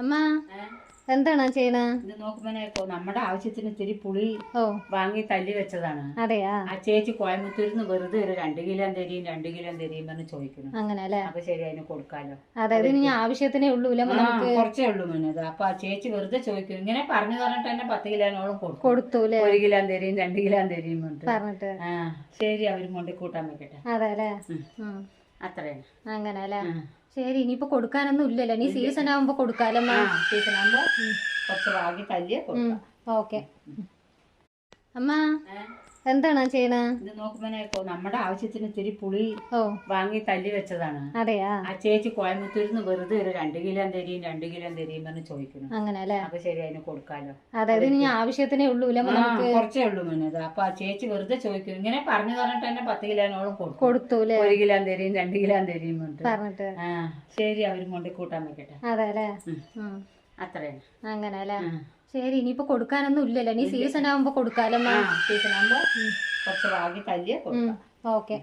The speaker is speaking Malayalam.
അമ്മ എന്താണ് ചെയ്യണ? ഇത് നോക്കുമ്പോ നമ്മുടെ ആവശ്യത്തിന് ഇത്തിരി പുളി വാങ്ങി തല്ലി വെച്ചതാണ്. അതെയാ? ആ ചേച്ചി കോയമ്പത്തൂരിൽ നിന്ന് വെറുതെ ഒരു 2 കിലോ തരും 2 കിലോ തരും എന്ന് ചോദിക്കുന്നു. അങ്ങനെ അല്ലേ? അപ്പൊ ശരി, അതിന് കൊടുക്കാലോ. അതായത് ഇനി ആവശ്യത്തിനേ ഉള്ളൂ, കുറച്ചേ ഉള്ളൂ മുന്നത്. അപ്പൊ ആ ചേച്ചി വെറുതെ ചോദിക്കുന്നു. ഇങ്ങനെ പറഞ്ഞു പറഞ്ഞിട്ട് തന്നെ 10 കിലോനോളം കൊടുത്തു. 1 കിലോ തരും 2 കിലോ തരും പറഞ്ഞിട്ട്. ശരി, അവരും കൊണ്ട് കൂട്ടാൻ വെക്കട്ടെ. അതെ അല്ലേ? അത്രയാണ്. അങ്ങനെ അല്ലേ? ശരി, ഇനിയിപ്പോ കൊടുക്കാനൊന്നും ഇല്ലല്ലോ, നീ സീസൺ ആവുമ്പോ കൊടുക്കാലോ. സീസൺ ആവുമ്പോ കുറച്ച് വാങ്ങി തല്ലിയ കൊടുക്കാം. ഓക്കെ. അമ്മ എന്താണ് ചെയ്യണ? ഇത് നോക്കുമ്പോ നമ്മുടെ ആവശ്യത്തിന് ഇത്തിരി പുളി വാങ്ങി തല്ലി വെച്ചതാണ്. അതെയാ? ആ ചേച്ചി കോയമ്പത്തൂരിൽ നിന്ന് വെറുതെ ഒരു 2 കിലോ തരും 2 കിലോ തരും എന്ന് ചോദിക്കുന്നു. അങ്ങനെ അല്ലേ? അപ്പൊ ശരി, അതിന് കൊടുക്കാലോ. അതായത് ഇനി ആവശ്യത്തിനേ ഉള്ളൂ, കുറച്ചേ ഉള്ളൂ മുന്നത്. അപ്പൊ ആ ചേച്ചി വെറുതെ ചോദിക്കുന്നു. ഇങ്ങനെ പറഞ്ഞു പറഞ്ഞിട്ട് തന്നെ 10 കിലോനോളം കൊടുത്തു. 1 കിലോ തരും 2 കിലോ തരും പറഞ്ഞിട്ട്. ശരി, അവരും കൊണ്ട് കൂട്ടാൻ വെക്കട്ടെ. അതെ അല്ലേ? അത്രയാണ്. അങ്ങനെ അല്ലേ? ശരി, ഇനിയിപ്പോ കൊടുക്കാനൊന്നും ഇല്ലല്ലോ, നീ സീസൺ ആവുമ്പോ കൊടുക്കാലോ. സീസൺ ആവുമ്പോ കുറച്ച് വാങ്ങി തല്ലിയ കൊടുക്കാം. ഓക്കെ.